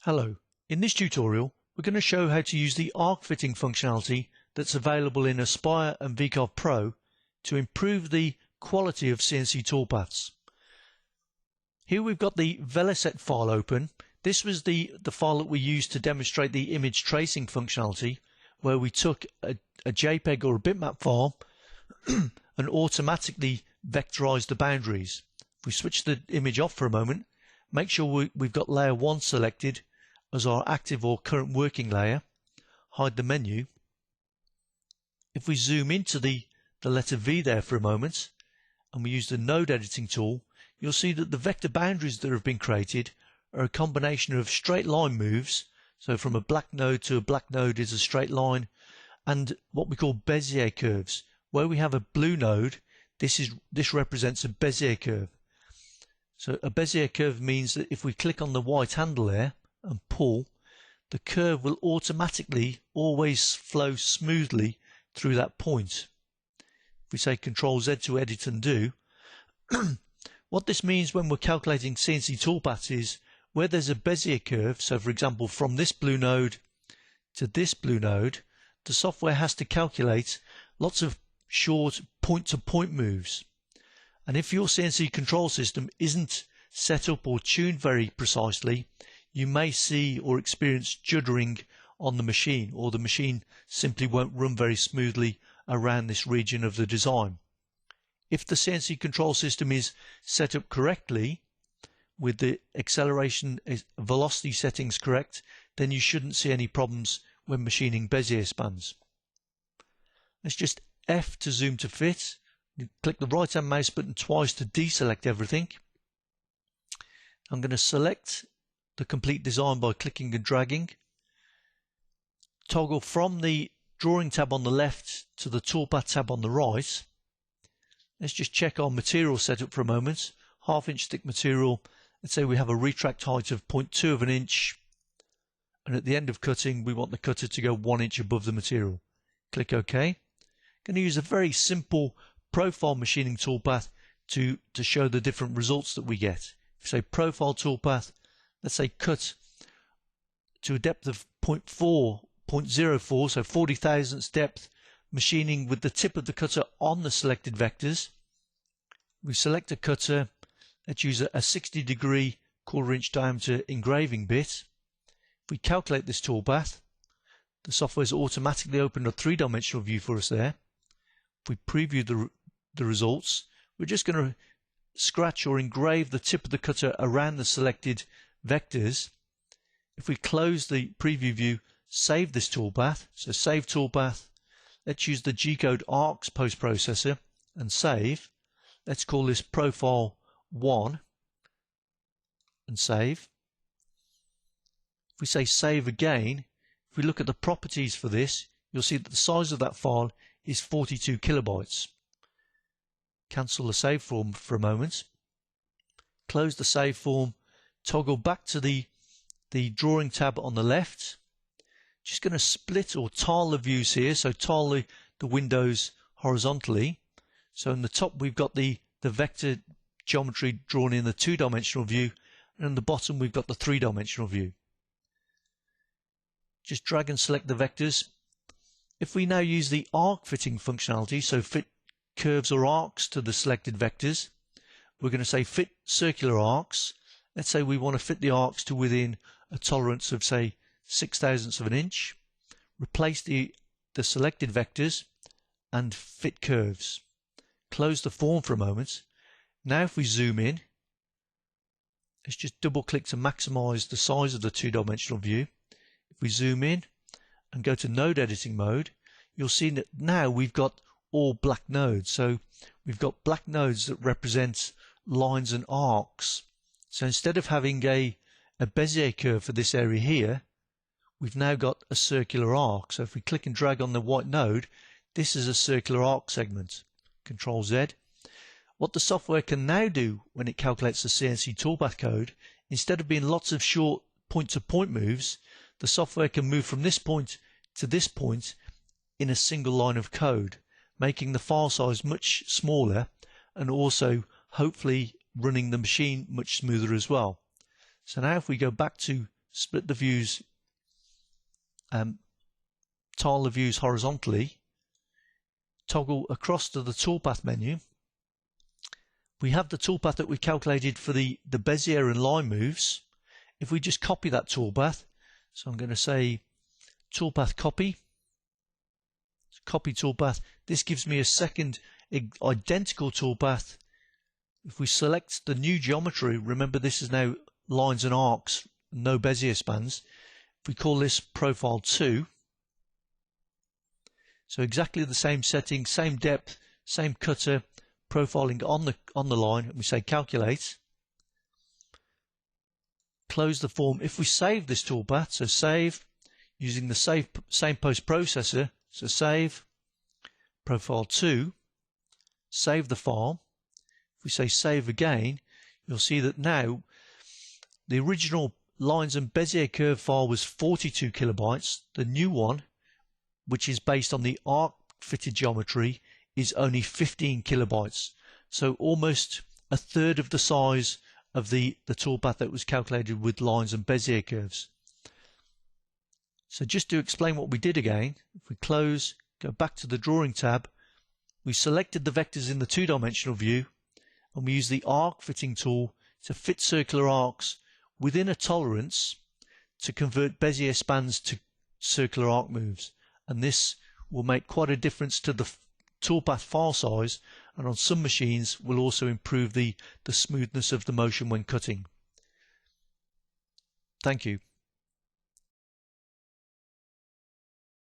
Hello, in this tutorial we're going to show how to use the arc fitting functionality that's available in Aspire and VCarve Pro to improve the quality of CNC toolpaths. Here we've got the Velaset file open. This was the file that we used to demonstrate the image tracing functionality, where we took a JPEG or a bitmap file and automatically vectorized the boundaries. If we switch the image off for a moment, make sure we've got layer 1 selected as our active or current working layer. Hide the menu. If we zoom into the letter V there for a moment and we use the node editing tool, you'll see that the vector boundaries that have been created are a combination of straight line moves. So from a black node to a black node is a straight line, and what we call Bezier curves. Where we have a blue node, this represents a Bezier curve. So a Bezier curve means that if we click on the white handle there and pull, the curve will automatically always flow smoothly through that point. If we say Ctrl Z to edit and do, what this means when we're calculating CNC toolpaths is where there's a Bezier curve, so for example from this blue node to this blue node, the software has to calculate lots of short point-to-point moves. And if your CNC control system isn't set up or tuned very precisely, you may see or experience juddering on the machine, or the machine simply won't run very smoothly around this region of the design. If the CNC control system is set up correctly, with the acceleration velocity settings correct, then you shouldn't see any problems when machining Bezier spans. Let's just F to zoom to fit. Click the right hand mouse button twice to deselect everything. I'm going to select the complete design by clicking and dragging. Toggle from the drawing tab on the left to the toolpath tab on the right. Let's just check our material setup for a moment. 1/2 inch thick material. Let's say we have a retract height of 0.2 of an inch, and at the end of cutting we want the cutter to go 1 inch above the material. Click OK. Going to use a very simple profile machining toolpath to show the different results that we get. If we say profile toolpath, let's say cut to a depth of 0.04, so 40 thousandths depth, machining with the tip of the cutter on the selected vectors. We select a cutter. Let's use a 60-degree 1/4 inch diameter engraving bit. If we calculate this toolpath, the software has automatically opened a 3-dimensional view for us there. If we preview the results, we're just going to scratch or engrave the tip of the cutter around the selected vectors. If we close the preview view, save this toolpath, so save toolpath. Let's use the G-code arcs post-processor and save. Let's call this profile 1 and save. If we say save again, if we look at the properties for this, you'll see that the size of that file is 42 kilobytes. Cancel the save form for a moment. Close the save form. Toggle back to the drawing tab on the left. Just going to split or tile the views here, so tile the windows horizontally. So in the top we've got the vector geometry drawn in the 2-dimensional view, and in the bottom we've got the 3-dimensional view. Just drag and select the vectors. If we now use the arc fitting functionality, so fit curves or arcs to the selected vectors, we're going to say fit circular arcs. Let's say we want to fit the arcs to within a tolerance of say 6 thousandths of an inch. Replace the selected vectors and fit curves. Close the form for a moment. Now if we zoom in, let's just double click to maximize the size of the 2-dimensional view. If we zoom in and go to node editing mode, you'll see that now we've got all black nodes. So we've got black nodes that represent lines and arcs. So instead of having a Bezier curve for this area here, we've now got a circular arc. So if we click and drag on the white node, this is a circular arc segment. Ctrl Z. What the software can now do when it calculates the CNC toolpath code, instead of being lots of short point-to-point moves, the software can move from this point to this point in a single line of code, making the file size much smaller and also hopefully running the machine much smoother as well. So now if we go back to split the views, tile the views horizontally, toggle across to the toolpath menu. We have the toolpath that we calculated for the Bezier and line moves. If we just copy that toolpath, so I'm going to say toolpath copy, copy toolpath. This gives me a second identical toolpath. If we select the new geometry, remember this is now lines and arcs, no Bezier spans. If we call this profile 2, so exactly the same setting, same depth, same cutter, profiling on the line, and we say calculate. Close the form. If we save this toolpath, so save using the same post processor, so save profile 2, save the file. If we say save again, you'll see that now the original lines and Bezier curve file was 42 kilobytes. The new one, which is based on the arc fitted geometry, is only 15 kilobytes. So almost a third of the size of the toolpath that was calculated with lines and Bezier curves. So just to explain what we did again, if we close, go back to the drawing tab, we selected the vectors in the two-dimensional view, and we use the arc fitting tool to fit circular arcs within a tolerance to convert Bezier spans to circular arc moves. And this will make quite a difference to the toolpath file size, and on some machines will also improve the smoothness of the motion when cutting. Thank you.